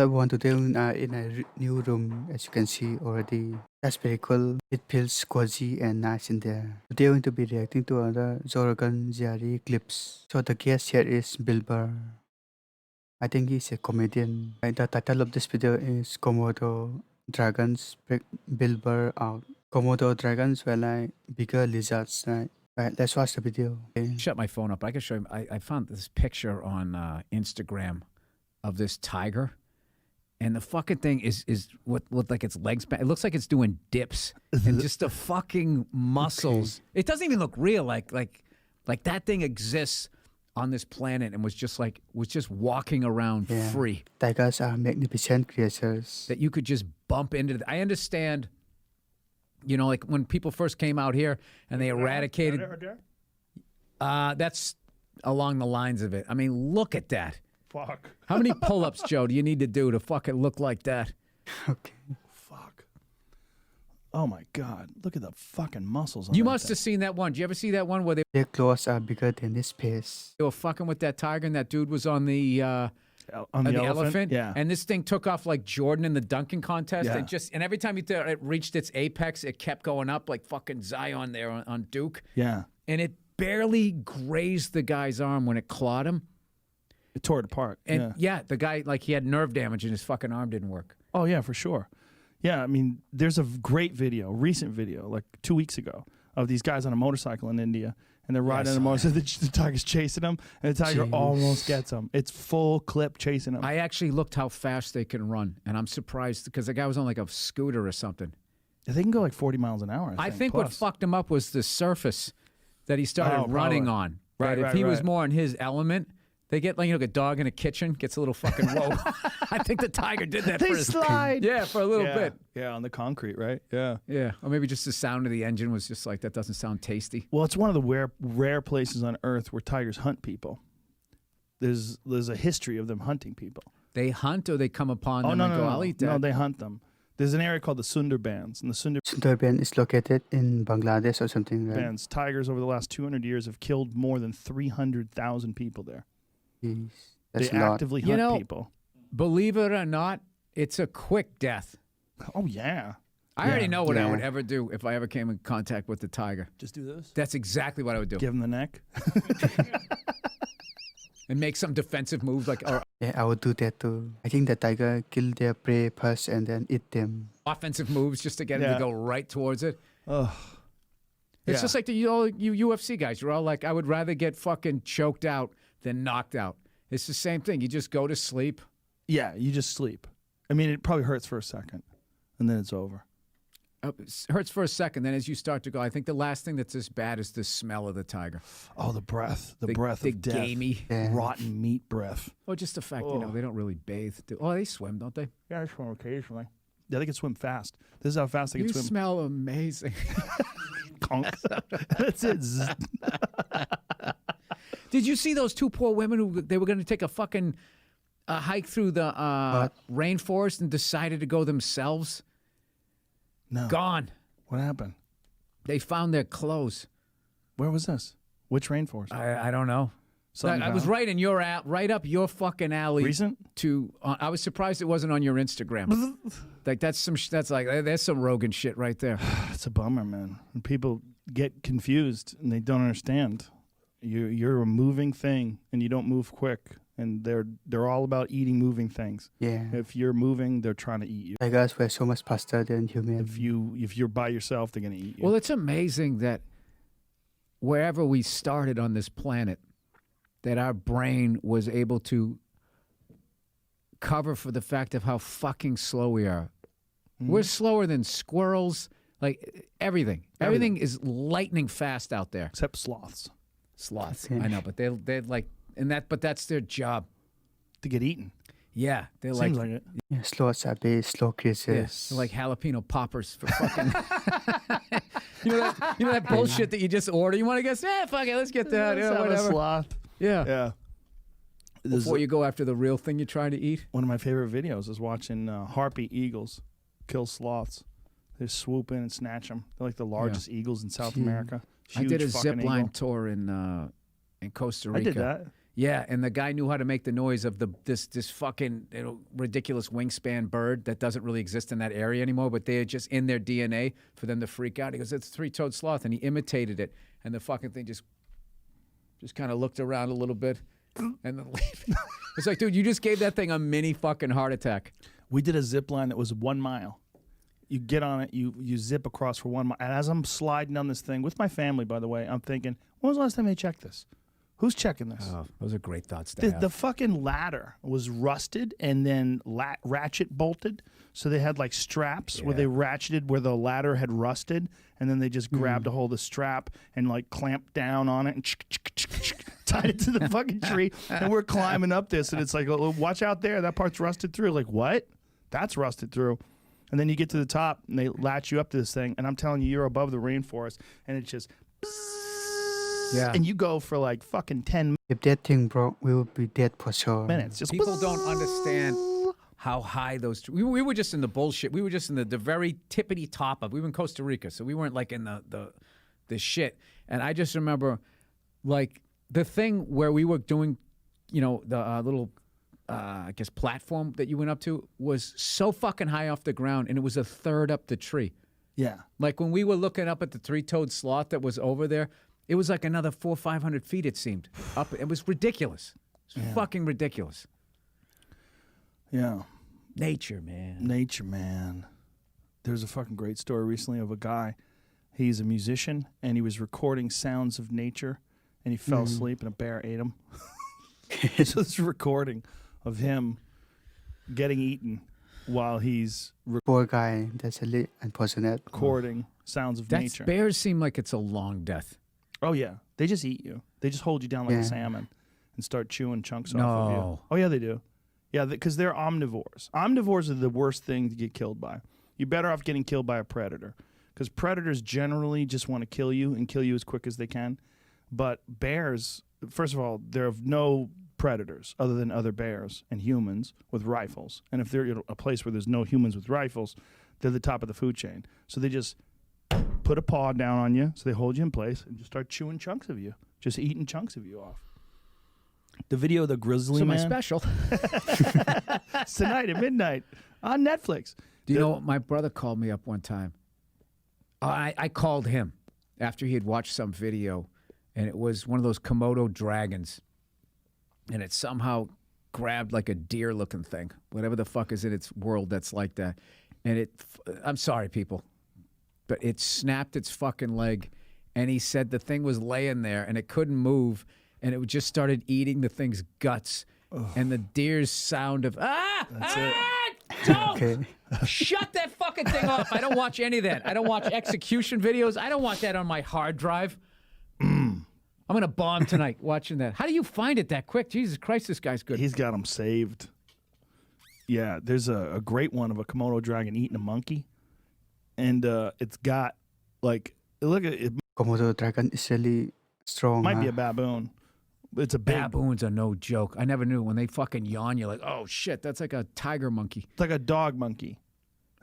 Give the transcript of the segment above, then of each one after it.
I want to do in a new room, as you can see already. That's very cool. It feels cozy and nice in there. Today, I'm going to be reacting to other Zorgan Jari clips. So the guest here is Bill Burr. I think he's a comedian. The title of this video is Komodo Dragons Break Bill Burr Out. Komodo dragons were like bigger lizards, right? Right, let's watch the video. Okay. Shut my phone up. I can show you. I found this picture on Instagram of this tiger, and the fucking thing is with like its legs back. It looks like it's doing dips, and just the fucking muscles. Okay. It doesn't even look real. Like that thing exists on this planet and was just walking around free. Tigers are magnificent creatures that you could just bump into. I understand. You know, like when people first came out here and they eradicated. That's along the lines of it. I mean, look at that. Fuck. How many pull-ups, Joe, do you need to do to fucking look like that? Okay. Fuck. Oh my God. Look at the fucking muscles on You that must have seen that one. Did you ever see that one where their claws are bigger than his face? They were fucking with that tiger and that dude was on the elephant. Yeah. And this thing took off like Jordan in the dunking contest. Yeah. And every time it reached its apex, it kept going up like fucking Zion there on Duke. Yeah. And it barely grazed the guy's arm when it clawed him. It tore it apart. And yeah, the guy, like, he had nerve damage and his fucking arm didn't work. Oh, yeah, for sure. Yeah, I mean, there's a great video, recent video, like 2 weeks ago, of these guys on a motorcycle in India. And they're riding on a motorcycle. The tiger's chasing them, and the tiger almost gets them. It's full clip chasing them. I actually looked how fast they can run, and I'm surprised because the guy was on like a scooter or something. They can go like 40 miles an hour. I think what fucked him up was the surface that he started running on. Right, if he was more in his element, they get like, you know, like a dog in a kitchen gets a little fucking whoa. I think the tiger did that. They for his, slide. Yeah, for a little bit. Yeah, on the concrete, right? Yeah. Yeah, or maybe just the sound of the engine was just like, that doesn't sound tasty. Well, it's one of the rare places on Earth where tigers hunt people. There's a history of them hunting people. They hunt or they come upon them no, and go, no, I'll eat that? No, they hunt them. There's an area called the Sundarbans, and the Sundarban is located in Bangladesh or something, right? Sundarbans, tigers over the last 200 years have killed more than 300,000 people there. Jeez, that's they a lot. actively hunt people. Believe it or not, it's a quick death. Oh, yeah. I already know what I would ever do if I ever came in contact with the tiger. Just do this? That's exactly what I would do. Give him the neck? And make some defensive moves like... Yeah, I would do that too. I think the tiger kill their prey first and then eat them. Offensive moves just to get him to go right towards it. Ugh. It's just like you UFC guys. You're all like, I would rather get fucking choked out than knocked out. It's the same thing. You just go to sleep. Yeah, you just sleep. I mean, it probably hurts for a second, and then it's over. It hurts for a second. Then as you start to go, I think the last thing that's this bad is the smell of the tiger. Oh, the breath. The breath the of death. gamey. Rotten meat breath. Or just the fact, you know, they don't really bathe. They swim, don't they? Yeah, I swim occasionally. Yeah, they can swim fast. This is how fast they can You swim. smell amazing. Conk. That's it. Did you see those two poor women who they were going to take a fucking hike through the rainforest and decided to go themselves? No. Gone. What happened? They found their clothes. Where was this? Which rainforest? I don't know. Something I was right in your right up your fucking alley. Recent? I was surprised it wasn't on your Instagram. Like that's there's some Rogan shit right there. It's a bummer, man. When people get confused and they don't understand. You're a moving thing, and you don't move quick. And they're all about eating moving things. Yeah. If you're moving, they're trying to eat you. Tigers were so much faster than humans. If you're by yourself, they're gonna eat you. Well, it's amazing that wherever we started on this planet, that our brain was able to cover for the fact of how fucking slow we are. Mm-hmm. We're slower than squirrels, like everything. Everything is lightning fast out there. Except sloths. Sloths, Okay. I know, but they're like, but that's their job. To get eaten. Yeah, they're Seems like it. Yeah, sloths are very slow creatures. Yes, like jalapeno poppers for fucking. you know that bullshit that you just order. You want to guess? Fuck it, let's get that. Let's Yeah, have a whatever. sloth. Yeah. Yeah. Before you go after the real thing you're trying to eat. One of my favorite videos is watching harpy eagles kill sloths. They swoop in and snatch them. They're like the largest eagles in South America. I did a Huge fucking zip line eagle. tour in Costa Rica. I did that. Yeah, and the guy knew how to make the noise of this fucking ridiculous wingspan bird that doesn't really exist in that area anymore, but they're just in their DNA for them to freak out. He goes, "It's a three-toed sloth," and he imitated it, and the fucking thing just kind of looked around a little bit, and then it's like, dude, you just gave that thing a mini fucking heart attack. We did a zip line that was 1 mile. You get on it, you zip across for 1 mile, and as I'm sliding down this thing with my family, by the way, I'm thinking, when was the last time they checked this? Who's checking this? Oh, those are great thoughts to have. The fucking ladder was rusted and then ratchet bolted. So they had like straps where they ratcheted where the ladder had rusted, and then they just grabbed a hold of the strap and like clamped down on it and tied it to the fucking tree. And we're climbing up this, and it's like, oh, watch out there, that part's rusted through. Like, what? That's rusted through. And then you get to the top, and they latch you up to this thing, and I'm telling you, you're above the rainforest, and it's just... Yeah. And you go for like fucking 10 If that thing broke, we would be dead for sure. minutes. Just People don't understand how high those... We were just in the bullshit. We were just in the very tippity top of... We were in Costa Rica, so we weren't like in the shit. And I just remember, like, the thing where we were doing, you know, the little... I guess platform that you went up to was so fucking high off the ground, and it was a third up the tree. Yeah. Like when we were looking up at the three-toed sloth that was over there, it was like another 400 or 500 feet. It seemed up. It was ridiculous. It was fucking ridiculous. Yeah. Nature, man. Nature, man. There's a fucking great story recently of a guy. He's a musician, and he was recording sounds of nature, and he fell asleep, and a bear ate him. So this recording of him getting eaten while he's Poor guy. That's a little unfortunate. recording sounds of nature. Bears seem like it's a long death. Oh, yeah. They just eat you. They just hold you down like Yeah. a salmon and start chewing chunks off of you. No. Oh, yeah, they do. Yeah, because they're omnivores. Omnivores are the worst thing to get killed by. You're better off getting killed by a predator, because predators generally just want to kill you and kill you as quick as they can. But bears, first of all, there are no predators other than other bears and humans with rifles. And if they're in a place where there's no humans with rifles, they're the top of the food chain. So they just put a paw down on you, so they hold you in place and just start chewing chunks of you, just eating chunks of you off. The video of the grizzly So my man, special. it's tonight at midnight on Netflix. Do you know what? My brother called me up one time. I called him after he had watched some video, and it was one of those Komodo dragons, and it somehow grabbed like a deer-looking thing, whatever the fuck is in its world that's like that. And I'm sorry, people, but it snapped its fucking leg, and he said the thing was laying there, and it couldn't move, and it just started eating the thing's guts, and the deer's sound of, That's it. don't! Okay. Shut that fucking thing off. I don't watch any of that. I don't watch execution videos. I don't want that on my hard drive. I'm going to bomb tonight watching that. How do you find it that quick? Jesus Christ, this guy's good. He's got them saved. Yeah, there's a great one of a Komodo dragon eating a monkey. And it's got, like, look at it. Komodo dragon is really strong. Might be huh? a baboon. It's a big, Baboons are no joke. I never knew. When they fucking yawn, you're like, oh, shit, that's like a tiger monkey. it's like a dog monkey.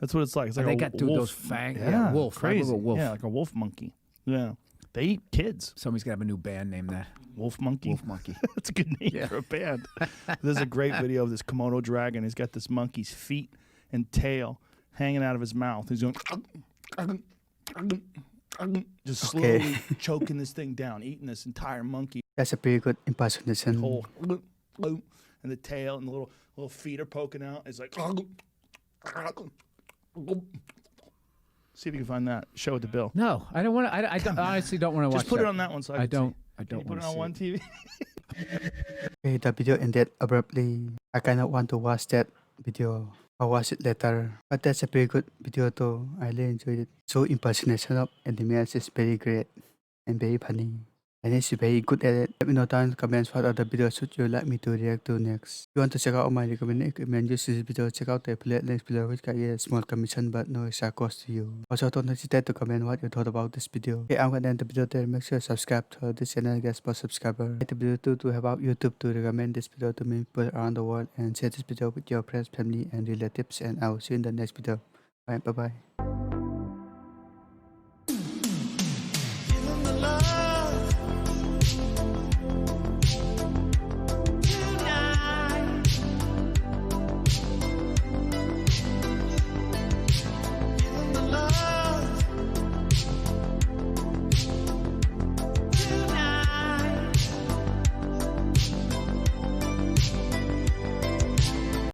That's what it's like. It's like They a got, dude, wolf. those fangs. Yeah, wolf. I crazy. remember wolf. Yeah, like a wolf monkey. Yeah. They eat kids. Somebody's going to have a new band named that. Wolf monkey. Wolf Monkey. That's a good name for a band. There's a great video of this Komodo dragon. He's got this monkey's feet and tail hanging out of his mouth. He's going just slowly choking this thing down, eating this entire monkey That's a pretty good impersonation. whole. And the tail and the little feet are poking out. It's like. See if you can find that. Show it to Bill. No, I don't want to. I honestly don't want to watch Just put that. it on that one so I I can don't. see. I Can you don't put want it to on see one it. TV? Okay, the video ended abruptly. I kind of want to watch that video. I'll watch it later. But that's a pretty good video too. I really enjoyed it. So impersonation of animals is very great and very funny. And it's very good at it. Let me know down in the comments what other videos should you like me to react to next. If you want to check out all my recommended use this video, check out the affiliate links below, which got a small commission but no extra cost to you. Also, don't hesitate to comment what you thought about this video. Okay, I'm gonna end the video there. Make sure you subscribe to this channel and get more subscriber. Hit the video too to help out YouTube to recommend this video to many people around the world, and share this video with your friends, family and relatives, and I'll see you in the next video. Bye bye.